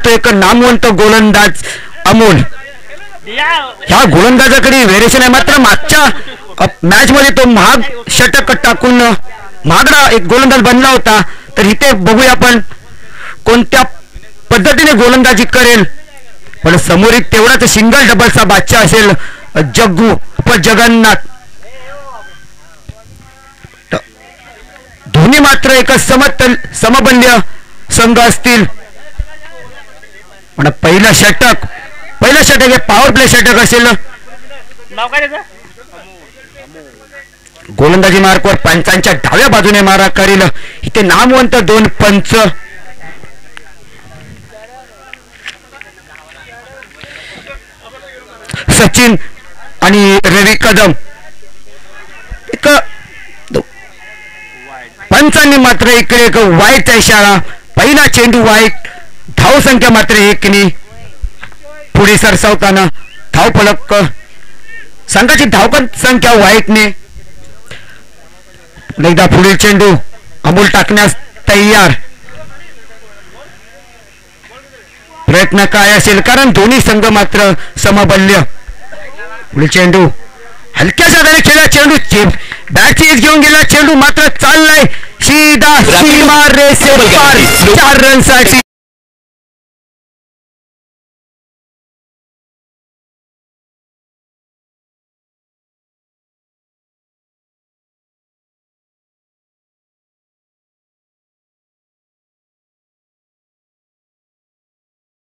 तो एक नामवंत गोलंदाज अमोल. ह्या गोलंदाजाकडे व्हेरिएशन आहे. मात्र मागच्या मॅच मध्ये तो महाग षटक टाकून महागडा एक गोलंदाज बनला होता. तर इथे बघूया आपण कोणत्या पद्धतीने गोलंदाजी करेल. पण समोर तेवढाच सिंगल डबलचा बादशाह असेल जग्गू पण जगन्नाथ. दोन्ही मात्र एक समबल्य संघ असतील. पण पहिलं षटक हे पॉवर प्ले षटक असेल. गोलंदाजी मार्कवर पंचांच्या डाव्या बाजूने मारा करील. इथे नामवंत दोन पंच सचिन आणि रवी कदम. एक पंचांनी मात्र इकडे एक वाईटचा इशारा. पहिला चेंडू वाईट. धाव संख्या मात्र 1 पुढे सरसावताना धाव फलक संघाची धावपण संख्या वाईटने. एकदा पुढील चेंडू अमोल टाकण्यास तयार. प्रयत्न काय असेल कारण दोन्ही संघ मात्र समबल्य. पुढील चेंडू हलक्याच्या हाताने खेळला. चेंडू बॅटची एज घेऊन गेला. चेंडू मात्र चाललाय सीधा सीमा रेसे पार. 4 रनसाठी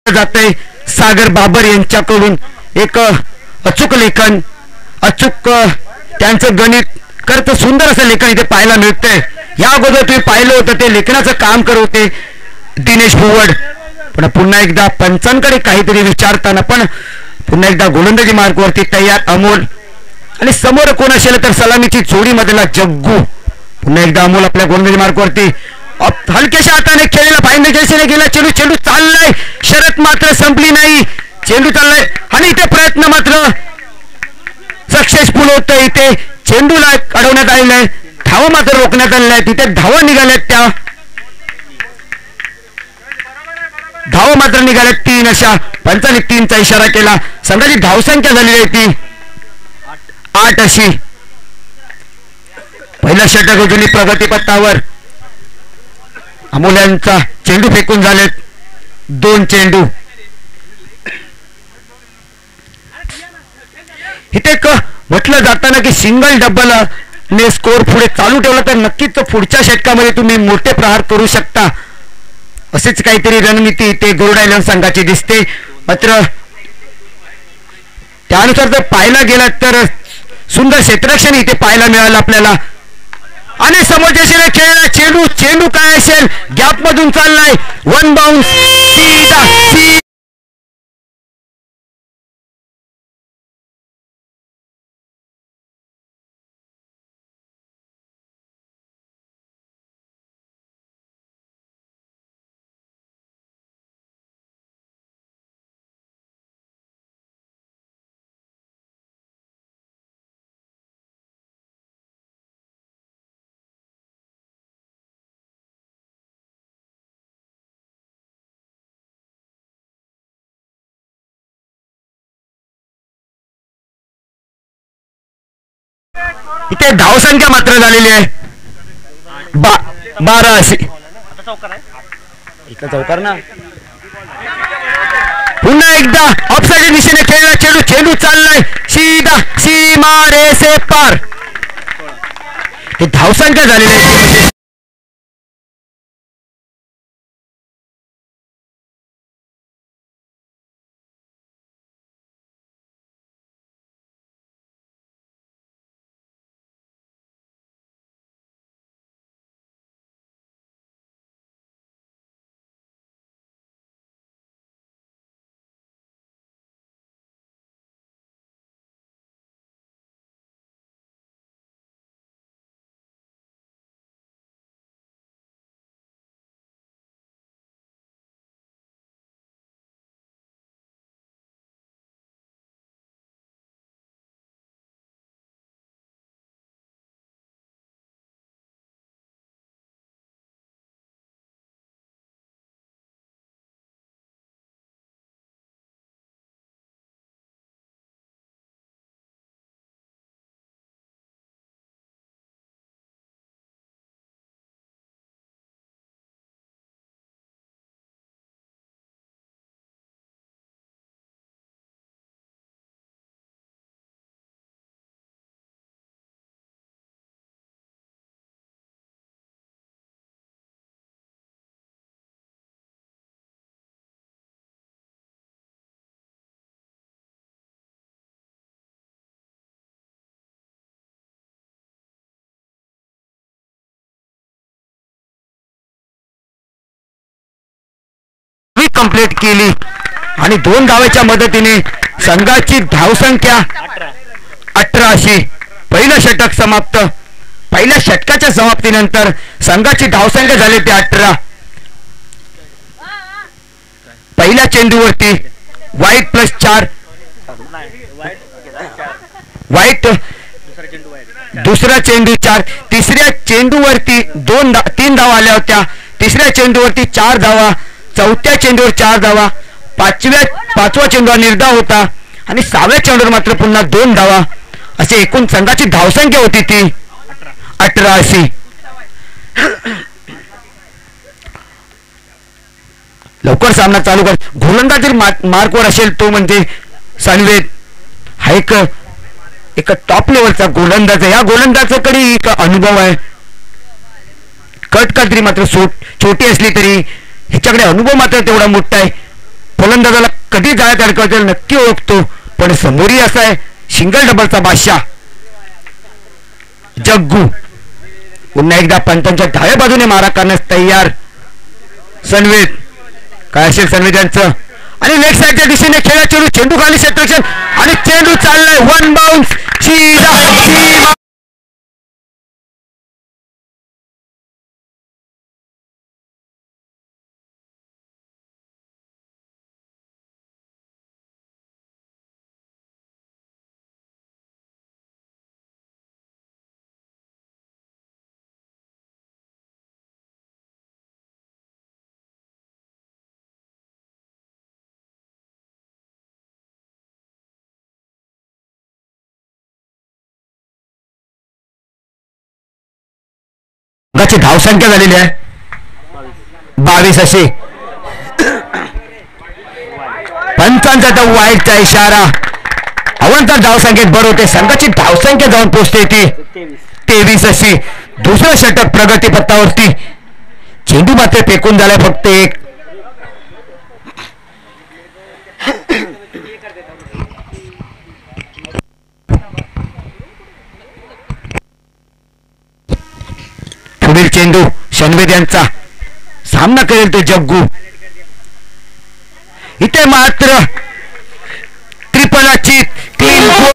जाते. सागर बाबर यांच्याकडून एक अचूक लेखन अचूक त्यांचं गणित करत सुंदर असं लेखन इथे पाहायला मिळतंय. या अगोदर तुम्ही पाहिलं होतं ते लेखनाचं काम करत होते दिनेश भुवड. पण पुन्हा एकदा पंचांकडे काहीतरी विचारताना पण पुन्हा एकदा गोलंदाजी मार्गवरती तयार अमोल. आणि समोर कोण असेल तर सलामीची जोडी मधला जग्गू. पुन्हा एकदा अमोल आपल्या गोलंदाजी मार्गवरती हलक्याच्या हाताने खेळलेला फाईन जैसेने गेला. चेंडू चाललाय. शरत मात्र संपली नाही. चेंडू चाललाय आणि इथे प्रयत्न मात्र सक्सेसफुल होत. इथे चेंडूला अडवण्यात आलेला आहे. धावा मात्र रोखण्यात आलेल्या आहेत. तिथे धावा निघाल्यात. त्या धावा मात्र निघाल्यात 3 अशा. पंचांनी 3चा इशारा केला. संघाची धावसंख्या झालेली आहे ती 8 अशी. पहिला षटक अजूनही प्रगतीपथावर. अमोल यांचा चेंडू फेकून झालेत 2 चेंडू. इथे म्हटलं जाताना की सिंगल डबल ने स्कोर पुढे चालू ठेवला तर नक्कीच पुढच्या षटकामध्ये तुम्ही मोठे प्रहार करू शकता. असेच काहीतरी रणनीती इथे गरुड आयलंड संघाची दिसते. मात्र त्यानुसार जर पाहायला गेला तर सुंदर क्षेत्ररक्षण इथे पाहायला मिळालं आपल्याला. आणि समोरच्या दिशेने खेळला चेंडू काय असेल. गॅप मधून चाललाय. 1 बाउन्स सीधा इथे धावसंख्या मात्र झालेली आहे 12 अशी. इथं चौकार ना. पुन्हा एकदा ऑफसाईडच्या दिशेने खेळला. चेंडू चाललाय सीधा सीमा रेसे पार. धावसंख्या झालेली आहे. कंप्लीट केली आणि 2 धावाच्या मदतीने संघाची धावसंख्या 18 अशी पहिलं षटक समाप्त. पहिल्या षटकाच्या समाप्तीनंतर संघाची धावसंख्या झाली ते 18. पहिल्या चेंडूवरती वाईट +4 वाईट, दुसरा चेंडू 4, तिसऱ्या चेंडूवरती 3 धावा आल्या होत्या, तिसऱ्या चेंडूवरती 4 धावा, चौथ्या चेंडूवर 4 धावा, पाचवा चेंडूवर निर्धाव होता आणि 6व्या चेंडूवर मात्र पुन्हा 2 धावा. असे एकूण संघाची धावसंख्या होती ती 18 अशी. लवकर सामना चालू कर. गोलंदाजी मार्कवर असेल तो म्हणजे सनवेद. हा एक टॉप लेवलचा गोलंदाज आहे. या गोलंदाजाकडे एक अनुभव आहे. कटकत्री मात्र छोटी असली तरी ह्याच्याकडे अनुभव मात्र तेवढा मोठा आहे. फलंदाजाला कधी जाळ्यात अडकवता नक्की ओळखतो. पण समोरही असा आहे सिंगल डबलचा बादशाह जग्गू. पुन्हा एकदा पंतांच्या डाव्या बाजूने मारा करण्यास तयार सनवेद. काय असेल सनवेद यांचं आणि लेग साईडच्या दिशेने खेळा. चेंडू खाली क्षेत्ररक्षण आणि चेंडू चाललाय 1 बाउन्स. संघाची धावसंख्या झालेली आहे 22 अशी. पंचांचा तर वाईटचा इशारा. अवंतर धावसंख्येत भर होते. संघाची धावसंख्या जाऊन पोहोचते ती 23 अशी. दुसरं षटक प्रगती पथावरती. चेंडू मात्र फेकून झालाय फक्त 1. पुढील चेंडू सनवेद यांचा. सामना करेल तो जग्गू. इथे मात्र त्रिपलाची 3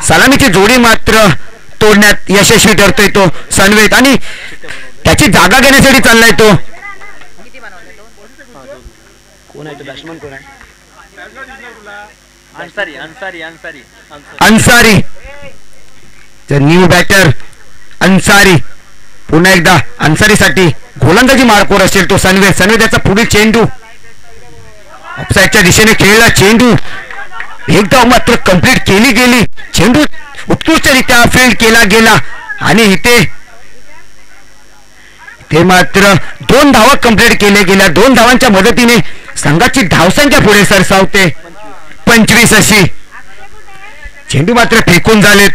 सलामीची जोडी मात्र तोडण्यात यशस्वी ठरतोय तो सनवेद आणि त्याची जागा घेण्यासाठी चाललाय तो. Ansari new batter Ansari. पुन्हा एकदा अन्सारीसाठी गोलंदाजी मार्कवर असेल तो सनवेद याचा पुढील चेंडू ऑफसाईडच्या दिशेने खेळला. चेंडू एकदा मात्र कंप्लीट केली गेली. चेंडू उत्कृष्टरित्या फील्ड केला गेला आणि इथे मात्र 2 धावा कंप्लीट केल्या गेल्या. 2 धावांच्या मदतीने संघाची धावसंख्या पुढे सरसावते 25 अशी. चेंडू मात्र फेकून झालेत.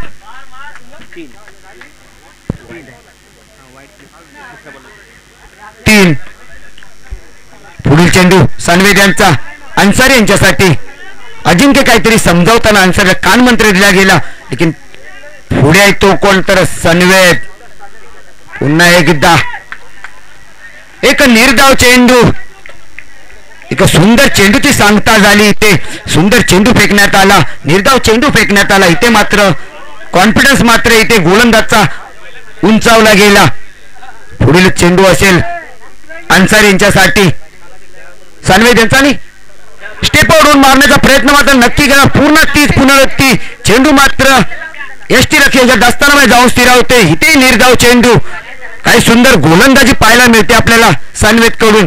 पुढील चेंडू सनवेद यांचा अन्सारी यांच्यासाठी. अजिंक्य काहीतरी समजावताना अन्सारीला कान मंत्र दिला गेला. लेकिन पुढे आहे तो कोण तर सनवेद. पुन्हा एकदा एक निर्धाव चेंडू. एक सुंदर चेंडूची सांगता झाली. इथे सुंदर चेंडू फेकण्यात आला. निर्धाव चेंडू फेकण्यात आला. इथे मात्र कॉन्फिडन्स मात्र इथे गोलंदाजचा उंचावला गेला. पुढील चेंडू असेल अन्सारी यांच्यासाठी. सनवेद यांचा आणि स्टेप आउट मारण्याचा प्रयत्न मात्र नक्की केला. पूर्ण तीच पुनरावृत्ती. चेंडू मात्र एसटी रक्षेच्या दस्तानामध्ये जाऊन स्थिरावते. इथे निर्धाव चेंडू. काही सुंदर गोलंदाजी पाहायला मिळते आपल्याला सनवेद कडून.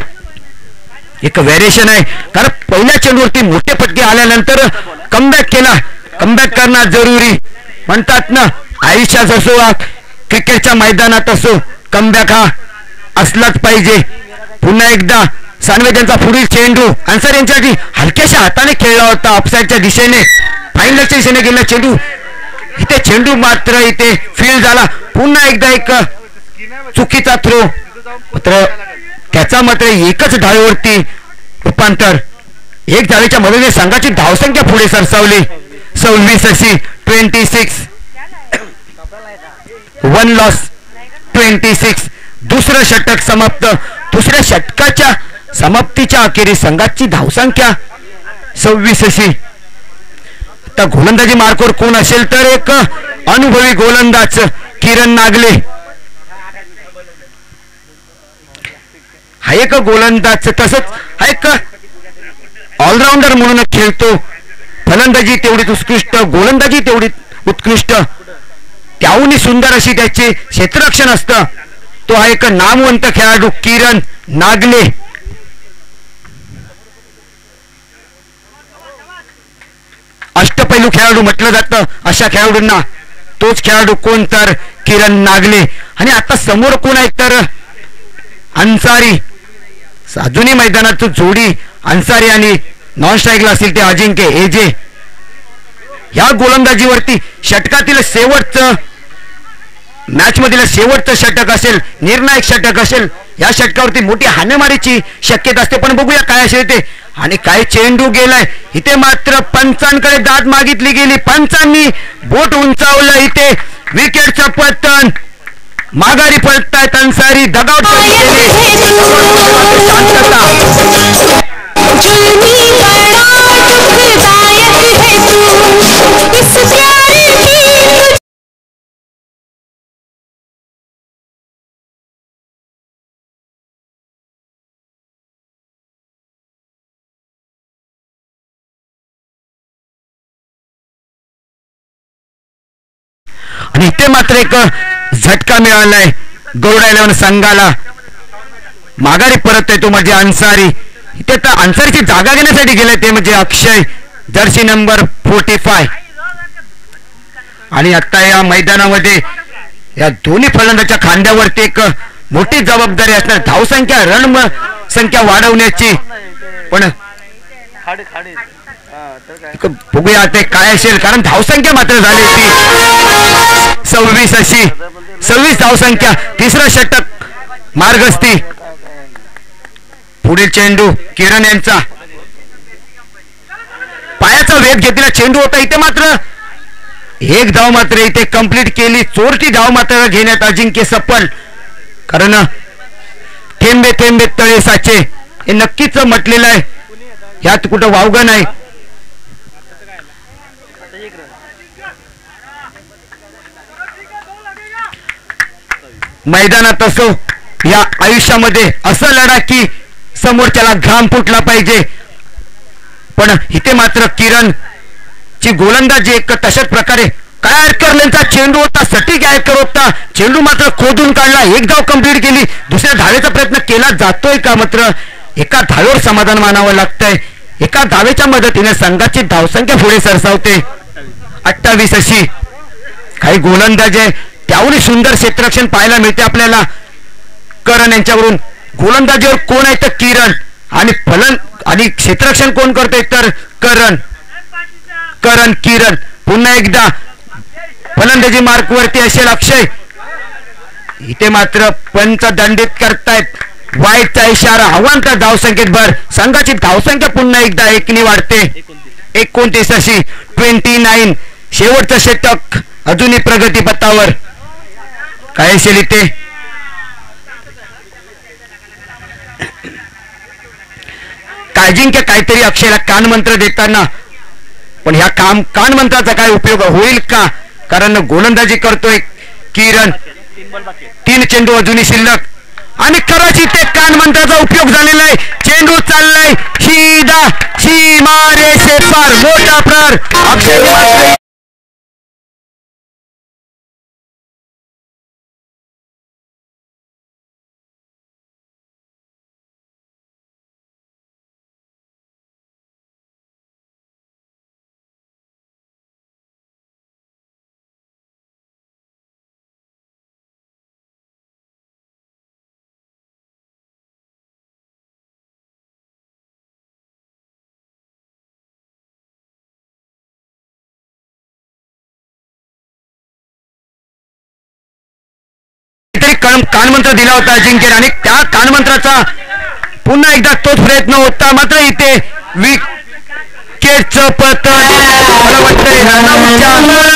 एक व्हेरिएशन आहे कारण पहिल्या चेंडूवरती मोठे फटके आल्यानंतर कमबॅक केला. कमबॅक करणं जरुरी म्हणतात ना. आयुष्यात असो क्रिकेटच्या मैदानात असो कमबॅक हा असलाच पाहिजे. पुन्हा एकदा सानवेद यांचा पुढील चेंडू अन्सारी यांच्यासाठी हलक्याशा हाताने खेळला होता ऑफसाईडच्या दिशेने, फाईनलच्या दिशेने गेला चेंडू. इथे चेंडू मात्र इथे फील्ड झाला. पुन्हा एकदा एक चुकीचा थ्रो, मात्र त्याचा मात्र एकच धावेवरती रूपांतर. एक धावेच्या मदतीने संघाची धावसंख्या पुढे सरसावली. 26 1 लॉस 26. दुसरं षटक समाप्त. दुसऱ्या षटकाच्या समाप्तीच्या अखेरीस संघाची धावसंख्या 26. आता गोलंदाजी मार्कवर कोण असेल तर एक अनुभवी गोलंदाज किरण नागले. हा एक गोलंदाज तसंच हा एक ऑलराऊंडर म्हणून खेळतो. फलंदाजी तेवढीच उत्कृष्ट, गोलंदाजी तेवढी उत्कृष्ट, त्याहूनही सुंदर अशी त्याचे क्षेत्ररक्षण असतं. तो हा एक नामवंत खेळाडू किरण नागले. अष्टपैलू खेळाडू म्हटलं जातं अशा खेळाडूंना. तोच खेळाडू कोण तर किरण नागले. आणि आता समोर कोण आहे तर अन्सारी. अजूनही मैदानात जोडी अन्सारी आणि नॉन स्ट्राईकला असेल ते अजिंक्य एजे. या गोलंदाजीवरती षटकातील शेवटचं, मॅच मधील शेवटचं षटक असेल, निर्णायक षटक असेल. या षटकावरती मोठी हाणेमारीची शक्यता असते. पण बघूया काय असेल ते. आणि काय चेंडू गेलाय इथे, मात्र पंचांकडे दाद मागितली गेली. पंचांनी बोट उंचावलं. इथे विकेटचं पतन, माघारी पळतायत अन्सारी. दगावट शांतता. आणि इथे मात्र एक झटका मिळालाय गरुडा 11 संघाला. माघारी परत येतो म्हणजे अन्सारी. इथे तर अन्सारीची जागा घेण्यासाठी गेले ते म्हणजे अक्षय, जर्सी नंबर 45. आणि आता या मैदानामध्ये या दोन्ही फलंदाच्या खांद्यावरती एक मोठी जबाबदारी असणार, धावसंख्या, रन संख्या वाढवण्याची. पण बघूया ते काय असेल, कारण धावसंख्या मात्र झाली ती 26 अशी. 26 धावसंख्या. तिसरा षटक मार्गस्थी. पुढील चेंडू किरण यांचा, पायाचा वेग घेतलेला चेंडू होता. इथे मात्र एक धाव मात्र इथे कंप्लीट केली. चोरटी धाव मात्र घेण्यात अजिंक्य सफल. कारण थेंबे थेंबे तळे साचे हे नक्कीच म्हटलेलं आहे, यात कुठं वावगं नाही. मैदानात असो या आयुष्यामध्ये असं लढा की समोरच्याला घाम फुटला पाहिजे. पण इथे मात्र किरण ची गोलंदाजी एक तशाच प्रकारे, काय आयरकरचा चेंडू होता, सटीक आयरकर होता. चेंडू मात्र खोदून काढला. एक धाव कंप्लीट केली. दुसऱ्या धावेचा प्रयत्न केला जातोय का, मात्र एका धावेवर समाधान मानावं लागतंय. एका धावेच्या मदतीने संघाची धावसंख्या पुढे सरसावते 28 अशी. काही गोलंदाज आहे त्यावरून सुंदर क्षेत्ररक्षण पाहायला मिळते आपल्याला करण यांच्यावरून. गोलंदाजीवर कोण आहे तर किरण, आणि फलन आणि क्षेत्ररक्षण कोण करतोय तर करण. किरण पुन्हा एकदा फलंदाजी मार्कवरती असेल अक्षय. इथे मात्र पंच दंडित करतायत, वाईटचा इशारा. अवांतर धावसंख्येत भर. संघाची धावसंख्या पुन्हा एकदा 1 वाढते 29 अशी. 29. शेवटचं षटक अजूनही प्रगतीपथावर. काय असेल इथे, अजिंक्य काहीतरी अक्षयला कानमंत्र देताना, पण ह्या कानमंत्राचा काय उपयोग होईल का, कारण गोलंदाजी करतोय किरण. 3 चेंडू अजूनही शिल्लक. आणि खरंच इथे कानमंत्राचा उपयोग झालेला आहे. चेंडू चाललाय सीधा सीमारे से पार. मोठा प्रहार अक्षय. कानमंत्र दिला होता अजिंक्य आणि त्या कानमंत्राचा पुन्हा एकदा तोच प्रयत्न होता. मात्र इथे विकेटचं पतन मला वाटतंय रनआउटच्या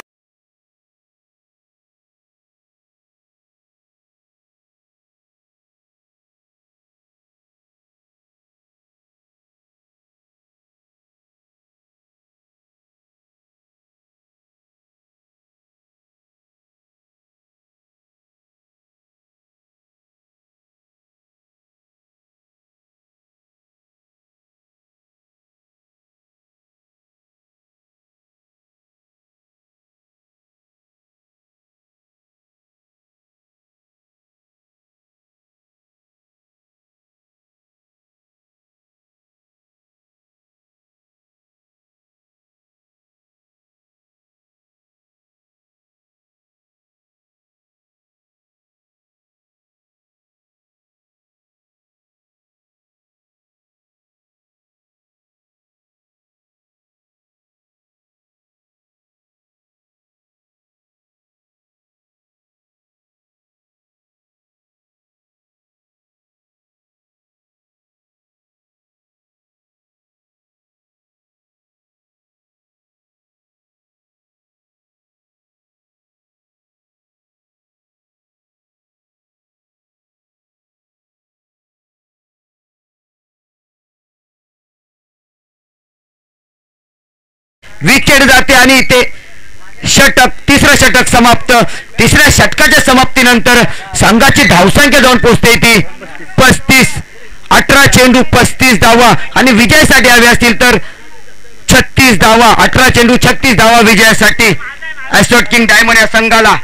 विकेट जाते आणि इथे षटक तिसरं षटक समाप्त. तिसऱ्या षटकाच्या समाप्तीनंतर संघाची धावसंख्या जाऊन पोहोचते ती 35. 18 चेंडू 35 धावा आणि विजयासाठी हवे असतील तर 36 धावा. 18 चेंडू 36 धावा विजयासाठी ॲस्ट्रोट किंग डायमंड या संघाला.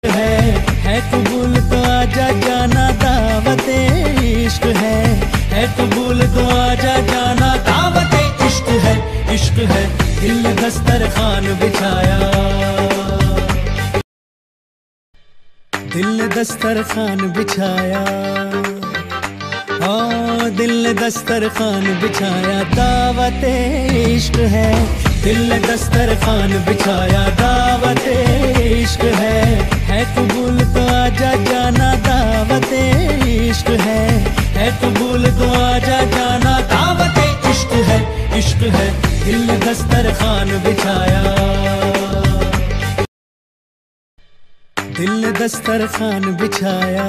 है कबूल तो आजा जाना दावते इश्क है कबूल तो आजा जाना दावते इश्क है दिल दस्तरखान बिछाया दिल दस्तरखान बिछाया दिल दस्तरखान बिछाया दावते इश्क है दिल दस्तरखान बिछाया दावते इश्क है कबूल तो आजा जाना दावते इश्क है कबूल तो आजा जाना दावते इश्क है दिल दस्तरखान बिछाया दिल दस्तरखान बिछाया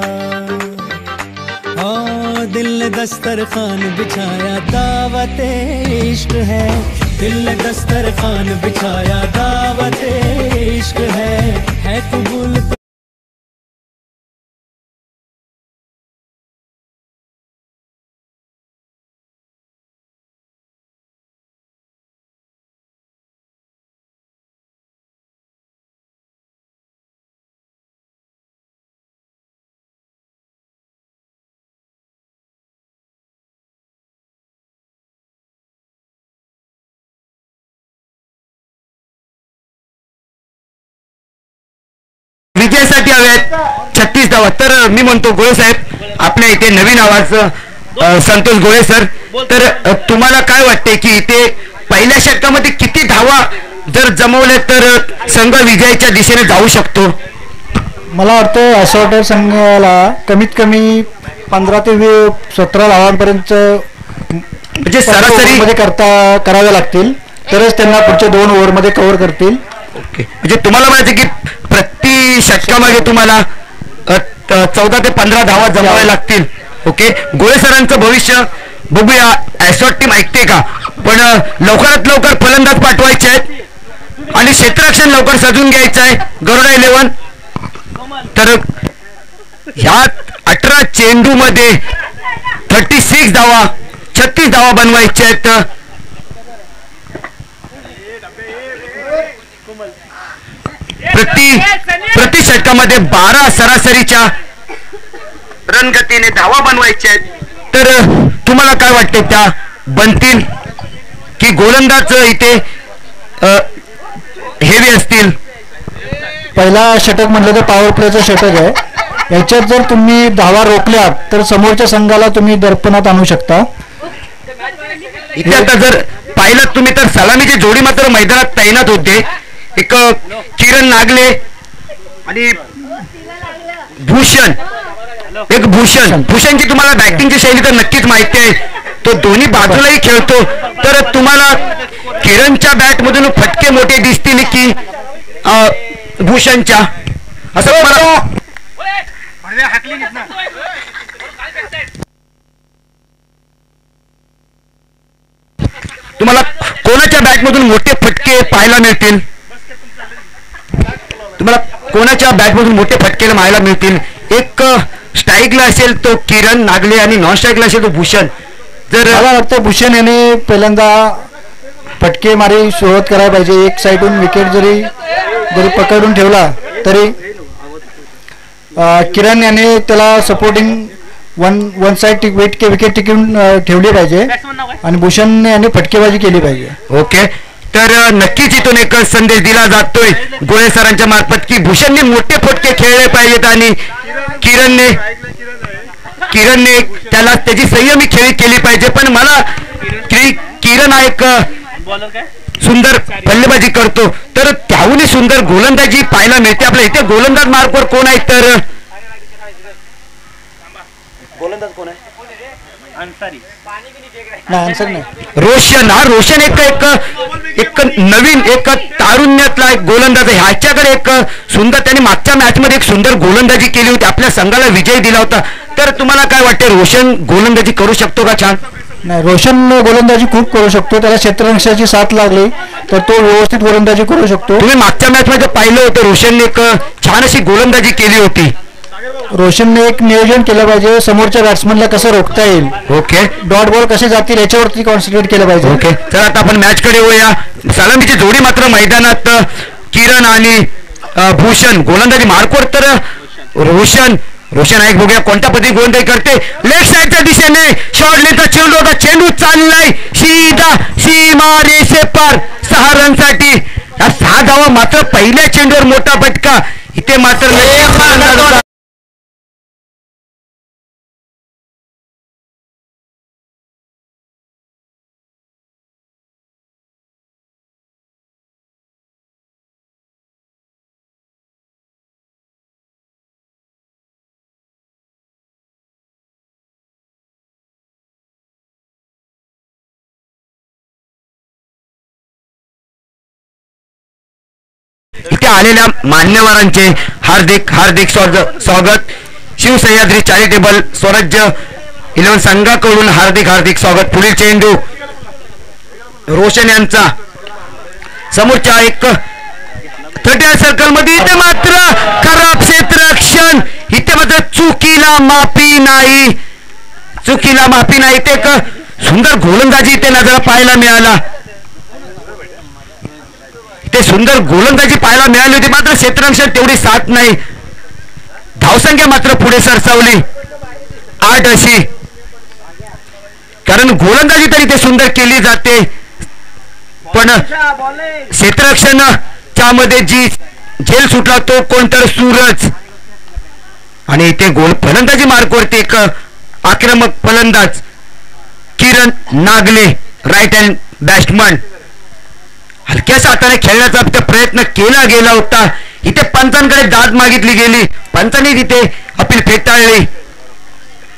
दिल दस्तरखान बिछाया दावते इश्क है दिल दस्तरखान बिछाया दावते इश्क है कबूल विजयासाठी हवे आहेत 36 धावा. तर मी म्हणतो गोळे साहेब आपल्या इथे नवीन आवाज संतोष गोळे सर. तर तुम्हाला काय वाटते की इथे पहिल्या षटकामध्ये किती धावा जर जमवले तर संघ विजयाच्या दिशेने जाऊ शकतो? मला वाटतं ॲसॉर्टेड संघाला कमीत कमी 15 ते 17 धावांपर्यंत म्हणजे सरासरी मध्ये कराव्या लागतील तरच त्यांना पुढच्या 2 ओव्हरमध्ये कव्हर करतील. ओके, म्हणजे तुम्हाला म्हणायचं की प्रति षटकामागे तुम्हाला 14 ते 15 धावा जमवाव्या लागतील. ओके, गोळे सरांचं भविष्य बघूया. ॲसॉर्ट टीम ऐकते का? पण लवकरात लवकर फलंदाज पाठवायचे आहेत आणि क्षेत्ररक्षण लवकर सजून घ्यायचं आहे गरुडा 11. तर ह्यात 18 चेंडू मध्ये 36 धावा 36 धावा बनवायच्या आहेत. प्रति षटकामध्ये 12 सरासरीच्या रनगतीने धावा बनवायच्या आहेत. तर तुम्हाला काय वाटते, त्या बनतील की गोलंदाज इथे हेवी असतील? पहिला षटक म्हटलं तर पॉवर प्लेचं षटक आहे. याच्यात जर तुम्ही धावा रोखल्यात तर समोरच्या संघाला तुम्ही दर्पणात आणू शकता. इथे आता जर पाहिलं तुम्ही तर सलामीची जोडी मात्र मैदानात तैनात होते. एक किरण नागले आणि भूषणची तुम्हाला बॅटिंगची शैली तर नक्कीच माहिती आहे. तो दोन्ही बाजूलाही खेळतो. तर तुम्हाला किरणच्या बॅट मधून फटके मोठे दिसतील की भूषणच्या, असं तुम्हाला कोणाच्या बॅट मधून मोठे फटके पाहायला मिळतील? तुम्हाला कोणाच्या बॅट मधून मोठे फटके पाहायला मिळतील? एक स्ट्राईकला असेल तो किरण नागले आणि नॉन स्ट्राईकला असेल तो भूषण. जर मला वाटतं भूषण याने पहिल्यांदा फटके मारी सुरुवात करायला पाहिजे. एक साईडून विकेट जरी पकडून ठेवला तरी किरण याने त्याला सपोर्टिंग वन साइड विकेट टिकून ठेवली पाहिजे आणि भूषण याने फटकेबाजी केली पाहिजे. ओके, तर नक्कीच इथून एक संदेश दिला जातोय गोळे सरांच्या मार्फत की भूषणने मोठे फटके खेळले पाहिजेत आणि किरणने त्याला त्याची संयमी खेळी केली पाहिजे. पण मला किरण हा एक सुंदर फलंदाजी करतो, तर त्याहूनही सुंदर गोलंदाजी पाहायला मिळते. आपल्या इथे गोलंदाज मार्कवर कोण आहे? तर गोलंदाज कोण आहे? रोशन एक नवीन एक तारुण्यातला एक गोलंदाज आहे. ह्याच्याकडे एक सुंदर, त्याने मागच्या मॅच मध्ये एक सुंदर गोलंदाजी केली होती, आपल्या संघाला विजय दिला होता. तर तुम्हाला काय वाटते, रोशन गोलंदाजी करू शकतो का? छान नाही, रोशन गोलंदाजी खूप करू शकतो. त्याला क्षेत्ररक्षणाची साथ लागली तर तो व्यवस्थित गोलंदाजी करू शकतो. तुम्ही मागच्या मॅच मध्ये पाहिलं होतं, रोशनने एक छान अशी गोलंदाजी केली होती. रोशनने एक नियोजन केलं पाहिजे, समोरच्या बॅट्समनला कसं रोखता येईल, ओके, डॉट बॉल कसे जातील याच्यावरती कॉन्सन्ट्रेट केलं पाहिजे. ओके, तर आता आपण मॅच कडे येऊया. सलामीची जोडी मात्र मैदानात किरण आणि भूषण गोलंदाजी मार्कवर. तर रोशन एक बघूया कोणत्या पद्धती गोलंदाजी करते. लेफ्ट साईडच्या दिशेने शॉर्ट लेनचा चेंडू होता, चेंडू चाललाय सीधा सीमा रेषे पार 6 रनसाठी. या 6 धावा मात्र पहिल्या चेंडूवर मोठा फटका. इथे मात्र इथे आलेल्या मान्यवरांचे हार्दिक स्वागत. शिवसह्याद्री चॅरिटेबल स्वराज्य 11 संघाकडून हार्दिक स्वागत. पुढील चेंडू रोशन यांचा समोरच्या एक 30 सर्कल मध्ये. इथे मात्र खराब क्षेत्ररक्षण, इथे मात्र चुकीला माफी नाही. इथे एक सुंदर गोलंदाजी इथे नजर पाहायला मिळाला. ते सुंदर गोलंदाजी पाहायला मिळाली होती, मात्र क्षेत्ररक्षण तेवढी साथ नाही. धावसंख्या मात्र पुढे सरसावली 8 अशी, कारण गोलंदाजी तरी ते सुंदर केली जाते पण क्षेत्ररक्षणाच्या मध्ये जी झेल सुटला तो कोणतर सूरज. आणि इथे गोल फलंदाजी मार्कवरती एक आक्रमक फलंदाज किरण नागले, राईट हँड बॅट्समन. हलक्याच्या हाताने खेळण्याचा प्रयत्न केला गेला होता. इथे पंचांकडे दाद मागितली गेली, पंचांनी तिथे अपील फेटाळली.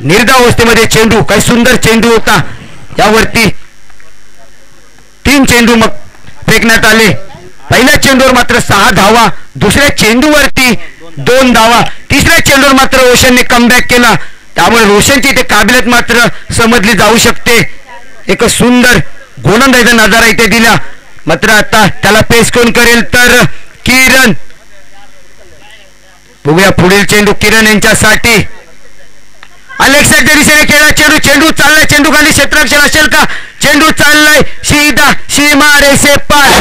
निर्धावस्थेमध्ये चेंडू, काही सुंदर चेंडू होता, यावरती 3 चेंडू मग फेकण्यात आले. पहिल्या चेंडूवर मात्र 6 धावा, दुसऱ्या चेंडूवरती 2 धावा, तिसऱ्या चेंडूवर मात्र रोशनने कमबॅक केला. त्यामुळे रोशनची इथे काबिलियत मात्र समजली जाऊ शकते. एक सुंदर गोलंदाजीचा नजारा इथे दिला. मात्र आता त्याला पेस कोण करेल, तर किरण. बघूया पुढील चेंडू किरण यांच्यासाठी. अलेक्साच्या दिशेने खेळला चेंडू, चेंडू चाललाय, चेंडू खाली क्षेत्ररक्षण असेल का? चेंडू चाललाय सीधा सीमा रेषे पार.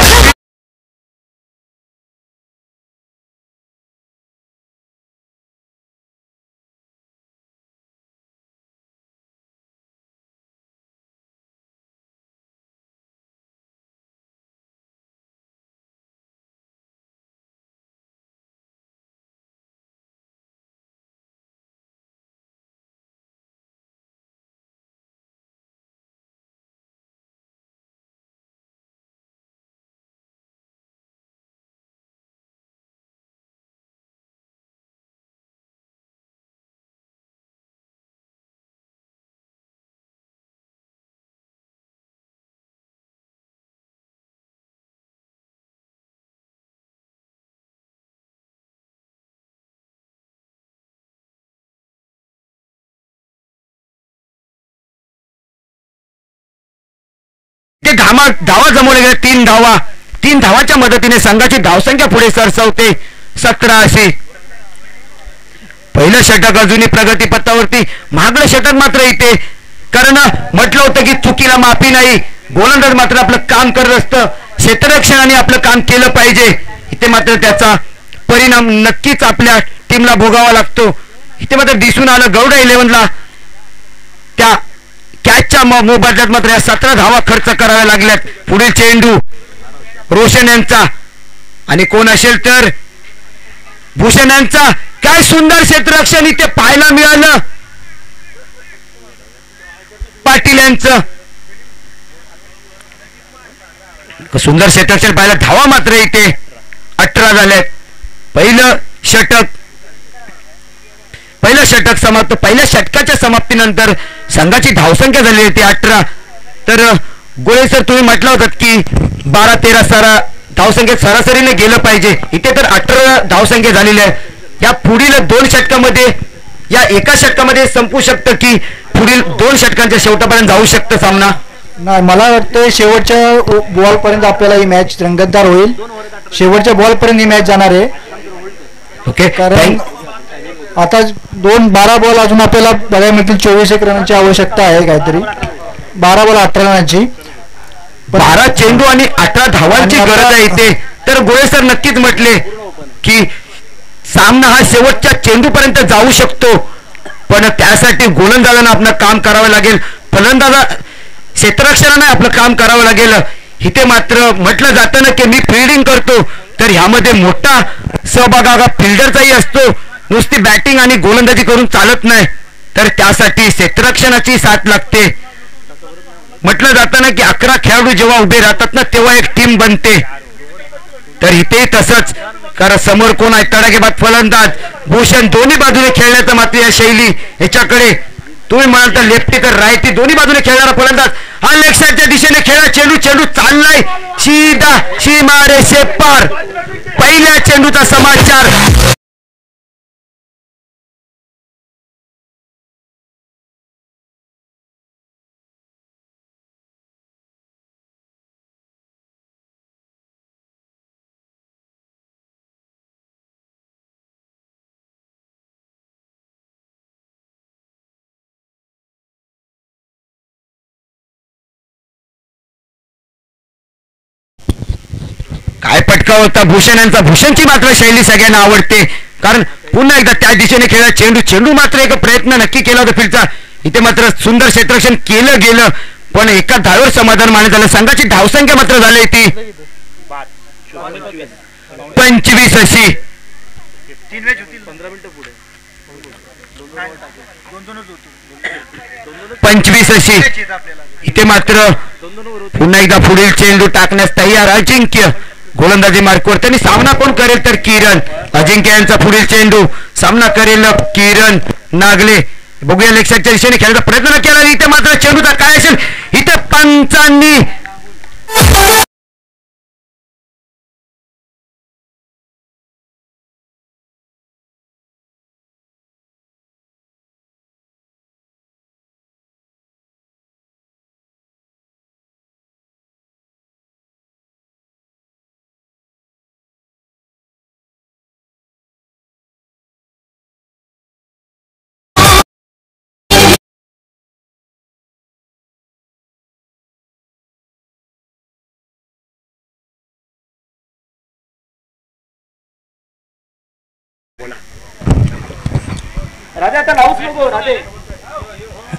धावा जमवल्या गेल्या 3 धावा. 3 धावाच्या मदतीने संघाची धावसंख्या पुढे सरसवते 17 अशी. पहिलं षटक अजूनही प्रगतीपथावरती, मागलं षटक मात्र इथे, कारण म्हटलं होतं की चुकीला माफी नाही. गोलंदाज मात्र आपलं काम करत असतं, क्षेत्ररक्षणाने आपलं काम केलं पाहिजे. इथे मात्र त्याचा परिणाम नक्कीच आपल्या टीमला भोगावा लागतो. इथे मात्र दिसून आलं गौडा 11ला त्या कॅचच्या मोबदल्यात मात्र या 17 धावा खर्च कराव्या लागल्यात. पुढील चेंडू रोशन यांचा, आणि कोण असेल तर भूषण यांचा. काय सुंदर क्षेत्ररक्षण इथे पाहायला मिळालं पाटील यांचं. सुंदर क्षेत्ररक्षण पाहिलं. धावा मात्र इथे 18 झाल्यात. पहिलं षटक समाप्त. पहिल्या षटकाच्या समाप्तीनंतर संघाची धावसंख्या झाली होती 18. तर गोळे सर तुम्ही म्हटलं होतं की 12-13 धावसंख्येत सरासरीने गेलं पाहिजे. इथे तर 18 धावसंख्या झालेल्या आहे. या पुढील 2 षटकामध्ये, या एका षटकामध्ये संपू शकतं की पुढील 2 षटकांच्या शेवटापर्यंत जाऊ शकतं सामना? नाही, मला वाटतं शेवटच्या बॉलपर्यंत आपल्याला ही मॅच रंगतदार होईल. शेवटच्या बॉलपर्यंत ही मॅच जाणार आहे. ओके, कारण आता 12 बॉल अजून आपल्याला बघायला मिळतील. 24 रनांची आवश्यकता आहे काहीतरी. 12 बॉल 18 रनांची, 12 चेंडू आणि 18 धावांची गरज आहे इथे. तर गोळे सर नक्कीच म्हटले की सामना हा शेवटच्या चेंडूपर्यंत जाऊ शकतो, पण त्यासाठी गोलंदाजांना आपलं काम करावं लागेल. फलंदाजा क्षेत्ररक्षणाने आपलं काम करावं लागेल. इथे मात्र म्हटलं जातं ना की मी फिल्डिंग करतो, तर ह्यामध्ये मोठा सहभाग हा फिल्डरचाही असतो. नुसती बॅटिंग आणि गोलंदाजी करून चालत नाही, तर त्यासाठी क्षेत्ररक्षणाची साथ लागते. म्हटलं जातं ना की 11 खेळाडू जेव्हा उभे राहतात ना तेव्हा एक टीम बनते. तर इथेही तसंच, कारण समोर कोण आहे? तडाखेबाज फलंदाज भूषण. दोन्ही बाजूने खेळण्याचं मात्र या शैली याच्याकडे तुम्ही म्हणाल तर लेफ्टी तर राईटी दोन्ही बाजूने खेळणारा फलंदाज. हा लेग साईडच्या दिशेने खेळा. चेंडू चाललाय सीधा सीमा रेषे पार. पहिल्या चेंडूचा समाचार. काय पटका होता भूषण यांचा. भूषणची मात्र शैली सगळ्यांना आवडते, कारण पुन्हा एकदा त्या दिशेने खेळला. चेंडू मात्र एक प्रयत्न नक्की केला होता फिरचा. इथे मात्र सुंदर क्षेत्ररक्षण केलं गेलं, पण एका धावेवर समाधान मानण्यात आलं. संघाची धावसंख्या मात्र झाली ती 25 अशी. 25 अशी. इथे मात्र पुन्हा एकदा पुढील चेंडू टाकण्यास तयार अजिंक्य. गोलंदाजी मार्कवर त्यांनी सामना कोण करेल तर किरण. अजिंक्य यांचा पुढील चेंडू. सामना करेल किरण नागले. बघूया लेक्साच्या दिशेने खेळायचा प्रयत्न केला. इथे मात्र चेंडूचा काय असेल? इथे पंचांनी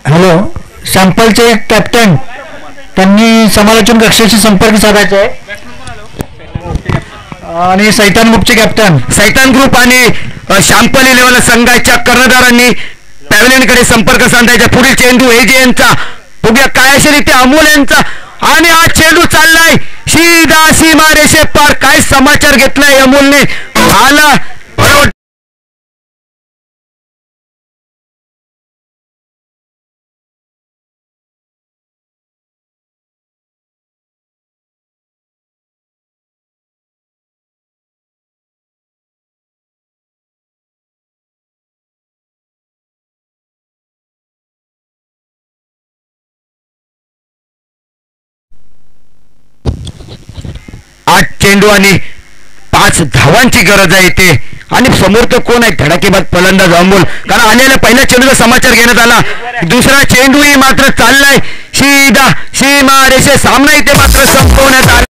हॅलो, सॅम्पलचे कॅप्टन त्यांनी समालोचन कक्षाशी संपर्क साधायचा आहे. आणि सैतान ग्रुपचे कॅप्टन, सैतान ग्रुप आणि शॅम्पल 11 संघाच्या कर्णधारांनी पॅव्हलियनकडे संपर्क साधायचा. पुढील चेंडू एजे यांचा. बघूया काय असेल इथे. अमोल यांचा. आणि हा चेंडू चाललाय सीधा सीमा रेषे पार. काय समाचार घेतलाय अमोलने. आला बरोबर. चेंडू आणि 5 धावांची गरज आहे इथे. आणि समोर तर कोण आहे धडाकेबाद फलंदाज अमोल, कारण आलेल्या पहिल्या चेंडूचा समाचार घेण्यात आला. दुसरा चेंडूही मात्र चाललाय सीधा सीमा रेषे सामना इथे मात्र संपवण्यात आला.